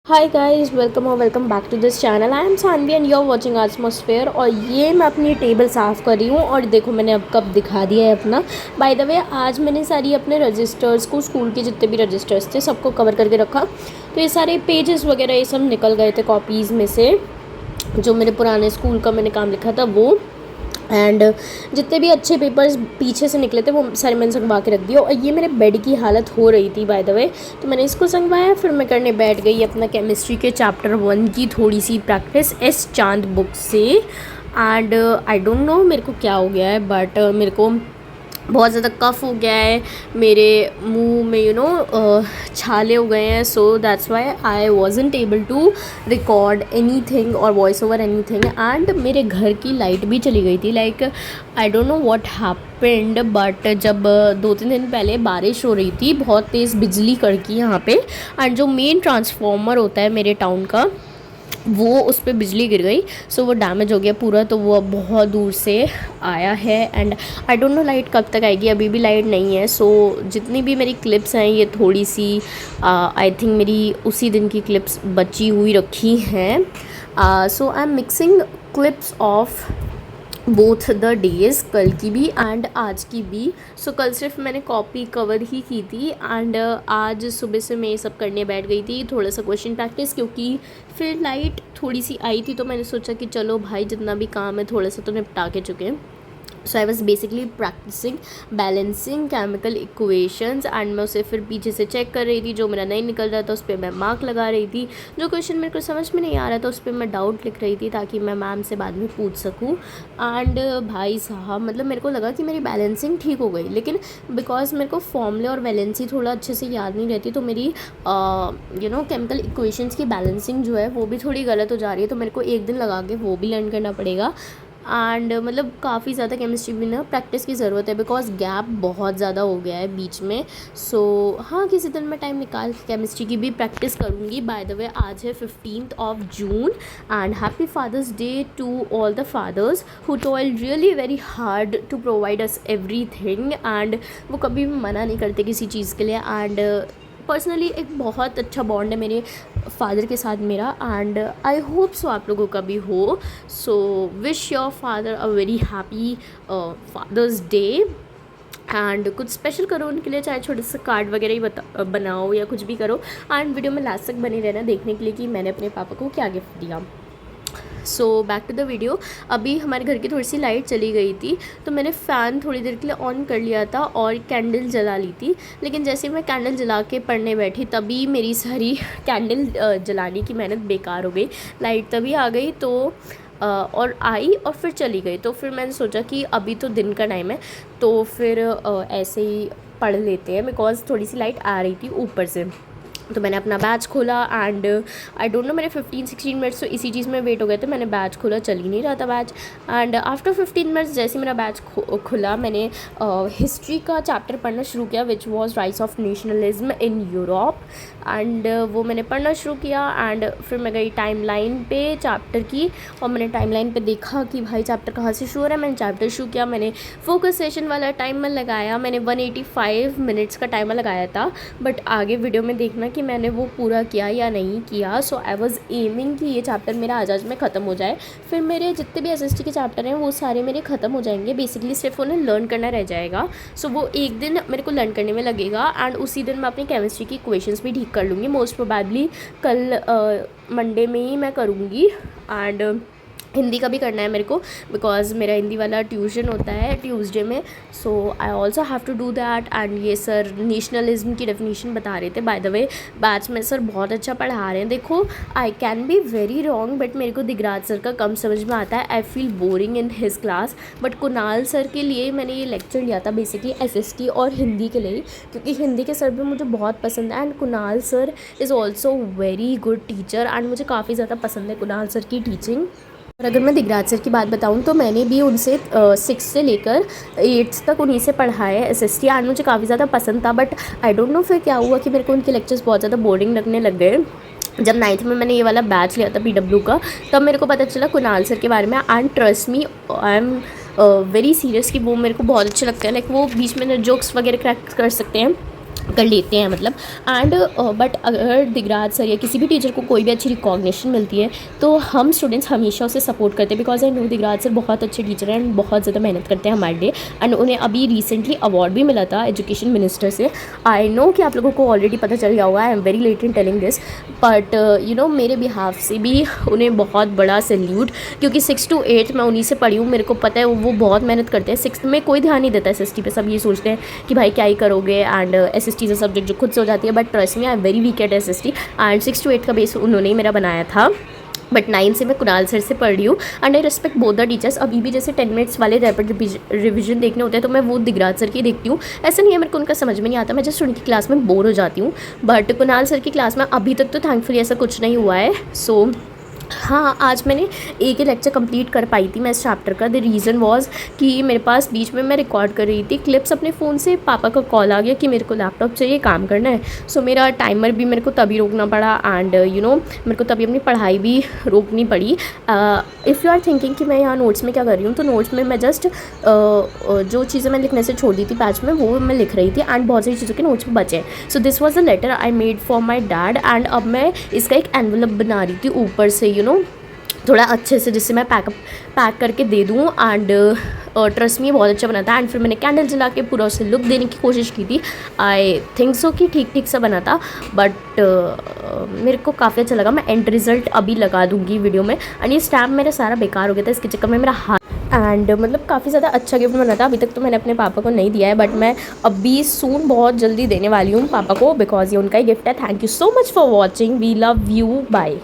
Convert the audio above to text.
हाय guys, welcome और welcome back to this channel. I am Saanvi and you are watching Atmosphere. और ये मैं अपनी टेबल साफ़ कर रही हूँ और देखो मैंने अब कब दिखा दिया है अपना। बाय द वे, आज मैंने सारी अपने रजिस्टर्स को, स्कूल के जितने भी रजिस्टर्स थे सबको कवर करके रखा। तो ये सारे पेजेस वगैरह ये सब निकल गए थे कॉपीज़ में से, जो मेरे पुराने स्कूल का मैंने काम लिखा था वो। एंड जितने भी अच्छे पेपर्स पीछे से निकले थे वो सारे मैंने संगवा के रख दिया। और ये मेरे बेड की हालत हो रही थी बाय द वे, तो मैंने इसको संगवाया। फिर मैं करने बैठ गई अपना केमिस्ट्री के चैप्टर 1 की थोड़ी सी प्रैक्टिस एस चांद बुक से। एंड आई डोंट नो मेरे को क्या हो गया है, बट मेरे को बहुत ज़्यादा कफ़ हो गया है, मेरे मुंह में छाले हो गए हैं। So that's why I wasn't able to record anything और voice over anything. And मेरे घर की लाइट भी चली गई थी। Like I don't know what happened, but जब 2-3 दिन पहले बारिश हो रही थी, बहुत तेज़ बिजली कड़की यहाँ पे। एंड जो मेन ट्रांसफार्मर होता है मेरे टाउन का, वो उस पर बिजली गिर गई। सो वो डैमेज हो गया पूरा, तो वो अब बहुत दूर से आया है। And I don't no light कब तक आएगी, अभी भी लाइट नहीं है। सो जितनी भी मेरी क्लिप्स हैं ये थोड़ी सी आई थिंक मेरी उसी दिन की क्लिप्स बची हुई रखी हैं। So I am mixing clips of both the days, कल की भी एंड आज की भी। सो कल सिर्फ मैंने कॉपी कवर ही की थी। एंड आज सुबह से मैं ये सब करने बैठ गई थी, थोड़ा सा क्वेश्चन प्रैक्टिस, क्योंकि फिर लाइट थोड़ी सी आई थी तो मैंने सोचा कि चलो भाई जितना भी काम है थोड़ा सा तो निपटा के चुके हैं। So I was basically practising balancing chemical equations. And मैं उसे फिर पीछे से चेक कर रही थी, जो मेरा नहीं निकल रहा था उस पर मैं मार्क लगा रही थी, जो क्वेश्चन मेरे को समझ में नहीं आ रहा था उस पर मैं डाउट लिख रही थी ताकि मैं मैम से बाद में पूछ सकूँ। एंड भाई साहब, मतलब मेरे को लगा कि मेरी बैलेंसिंग ठीक हो गई, लेकिन बिकॉज मेरे को फॉर्मूले और वैलेंसी थोड़ा अच्छे से याद नहीं रहती, तो मेरी केमिकल इक्वेशंस की बैलेंसिंग जो है वो भी थोड़ी गलत हो जा रही है। तो मेरे को एक दिन लगा के वो भी लर्न करना पड़ेगा। एंड मतलब काफ़ी ज़्यादा केमिस्ट्री में ना प्रैक्टिस की ज़रूरत है, बिकॉज गैप बहुत ज़्यादा हो गया है बीच में। सो हाँ, किसी दिन मैं टाइम निकाल के केमिस्ट्री की भी प्रैक्टिस करूँगी। बाय द वे, आज है 15th June and happy father's day to all the fathers who toiled really very hard to provide us everything. And वो कभी भी मना नहीं करते किसी चीज़ के लिए। एंड पर्सनली एक बहुत अच्छा बॉन्ड है मेरे फादर के साथ मेरा, एंड आई होप सो आप लोगों का भी हो। So wish your father a very happy father's day. And कुछ स्पेशल करो उनके लिए, चाहे छोटे से कार्ड वगैरह ही बनाओ या कुछ भी करो। एंड वीडियो में लास्ट तक बने रहना देखने के लिए कि मैंने अपने पापा को क्या गिफ्ट दिया। So back to the video. अभी हमारे घर की थोड़ी सी लाइट चली गई थी, तो मैंने फ़ैन थोड़ी देर के लिए ऑन कर लिया था और कैंडल जला ली थी। लेकिन जैसे मैं कैंडल जला के पढ़ने बैठी तभी मेरी सारी कैंडल जलाने की मेहनत बेकार हो गई। लाइट तभी आ गई तो और आई और फिर चली गई। तो फिर मैंने सोचा कि अभी तो दिन का टाइम है, तो फिर ऐसे ही पढ़ लेते हैं, बिकॉज़ थोड़ी सी लाइट आ रही थी ऊपर से। तो मैंने अपना बैच खोला एंड आई डोंट नो मेरे 15-16 मिनट्स तो इसी चीज़ में वेट हो गए थे। मैंने बैच खोला, चल ही नहीं रहा था बैच। एंड आफ्टर 15 मिनट्स जैसे मेरा बैच खुला, मैंने हिस्ट्री का चैप्टर पढ़ना शुरू किया, which was rise of nationalism in Europe. And वो मैंने पढ़ना शुरू किया। एंड फिर मैं गई टाइमलाइन पे चैप्टर की, और मैंने टाइमलाइन पे देखा कि भाई चैप्टर कहाँ से शुरू हो रहा है। मैंने चैप्टर शुरू किया, मैंने फोकस सेशन वाला टाइमर लगाया, मैंने 185 मिनट्स का टाइमर लगाया था। बट आगे वीडियो में देखना कि मैंने वो पूरा किया या नहीं किया। सो आई वॉज एमिंग कि ये चैप्टर मेरा आज में ख़त्म हो जाए। फिर मेरे जितने भी एसएसटी के चैप्टर हैं वो सारे मेरे ख़त्म हो जाएंगे, बेसिकली सिर्फ उन्हें लर्न करना रह जाएगा। सो वो एक दिन मेरे को लर्न करने में लगेगा एंड उसी दिन मैं अपनी केमिस्ट्री की इक्वेशंस भी ठीक कर लूँगी। मोस्ट प्रोबेबली कल मंडे में ही मैं करूँगी। एंड हिंदी का भी करना है मेरे को, बिकॉज मेरा हिंदी वाला ट्यूशन होता है ट्यूसडे में। So I also have to do that. And ये सर नेशनलिज्म की डेफिनेशन बता रहे थे। बाय द वे, बैच में सर बहुत अच्छा पढ़ा रहे हैं। देखो, I can be very wrong, but मेरे को दिगराज सर का कम समझ में आता है। I feel boring in his class. But Kunal sir के लिए मैंने ये लेक्चर लिया था बेसिकली एसएसटी और हिंदी के लिए, क्योंकि हिंदी के सर भी मुझे बहुत पसंद है। And Kunal sir is also very good teacher and मुझे काफ़ी ज़्यादा पसंद है कुणाल सर की टीचिंग। और अगर मैं दिगराज सर की बात बताऊं तो मैंने भी उनसे 6 से लेकर 8 तक उन्हीं से पढ़ा है एसएसटी, एंड मुझे काफ़ी ज़्यादा पसंद था। बट आई डोंट नो फिर क्या हुआ कि मेरे को उनके लेक्चर्स बहुत ज़्यादा बोरिंग लगने लग गए। जब 9th में मैंने ये वाला बैच लिया था पीडब्ल्यू का, तब मेरे को पता चला कुणाल सर के बारे में। And trust me, I am very serious कि वो मेरे को बहुत अच्छे लगते हैं। लाइक वो बीच में जोक्स वगैरह क्रैक कर सकते हैं कर लेते हैं मतलब। एंड बट अगर दिगराज सर या किसी भी टीचर को कोई भी अच्छी रिकॉग्निशन मिलती है तो हम स्टूडेंट्स हमेशा उसे सपोर्ट करते हैं, because I know Digraj sir बहुत अच्छे टीचर हैं एंड बहुत ज़्यादा मेहनत करते हैं हमारे लिए। एंड उन्हें अभी रिसेंटली अवार्ड भी मिला था एजुकेशन मिनिस्टर से। आई नो कि आप लोगों को ऑलरेडी पता चल गया होगा, I am very late in telling this, but you know मेरे बिहाफ से भी उन्हें बहुत बड़ा सैल्यूट, क्योंकि 6 to 8 मैं उन्हीं से पढ़ी हूँ। मेरे को पता है वो बहुत मेहनत करते हैं। 6th में कोई ध्यान नहीं देता SST पे, सब ये सोचते हैं कि भाई क्या ही करोगे, and SST is a subject जो खुद से हो जाती है। But trust me, I am very weak at SST and 6 to 8 का बेस उन्होंने ही मेरा बनाया था। बट 9 से मैं कुणाल सर से पढ़ रही हूँ and I respect both the teachers. अभी भी जैसे 10 मिनट्स वाले रैपिड रिविजन देखने होते हैं तो मैं वो दिगराज सर की देखती हूँ। ऐसा नहीं है मेरे को उनका समझ में नहीं आता, मैं जस्ट उनकी क्लास में बोर हो जाती हूँ। बट कुणाल सर की क्लास में अभी तक तो थैंकफुली ऐसा कुछ नहीं हुआ है। सो हाँ, आज मैंने एक ही लेक्चर कंप्लीट कर पाई थी मैं इस चैप्टर का। द रीज़न वाज कि मेरे पास बीच में मैं रिकॉर्ड कर रही थी क्लिप्स अपने फ़ोन से, पापा का कॉल आ गया कि मेरे को लैपटॉप चाहिए, काम करना है। सो मेरा टाइमर भी मेरे को तभी रोकना पड़ा एंड यू नो मेरे को तभी अपनी पढ़ाई भी रोकनी पड़ी। इफ़ यू आर थिंकिंग कि मैं यहाँ नोट्स में क्या कर रही हूँ, तो नोट्स में मैं जस्ट जो चीज़ें मैं लिखने से छोड़ दी थी बैच में वो मैं लिख रही थी एंड बहुत सारी चीज़ों के नोट्स में बचे। So this was a letter I made for my dad and अब मैं इसका एक एनवलप बना रही थी ऊपर से, यू नो थोड़ा अच्छे से, जिससे मैं पैक करके दे दूँ। एंड ट्रस्ट मी बहुत अच्छा बना था। एंड फिर मैंने कैंडल जला के पूरा उसे लुक देने की कोशिश की थी। आई थिंक सो कि ठीक ठीक सा बना था, बट मेरे को काफ़ी अच्छा लगा। मैं एंड रिज़ल्ट अभी लगा दूँगी वीडियो में। एंड ये स्टैम्प मेरा सारा बेकार हो गया था, इसके चक्कर में मेरा हाथ एंड मतलब काफ़ी ज़्यादा अच्छा गिफ्ट बना था। अभी तक तो मैंने अपने पापा को नहीं दिया है, बट मैं अभी सून बहुत जल्दी देने वाली हूँ पापा को, बिकॉज ये उनका ही गिफ्ट है। Thank you so much for watching, we love you, bye.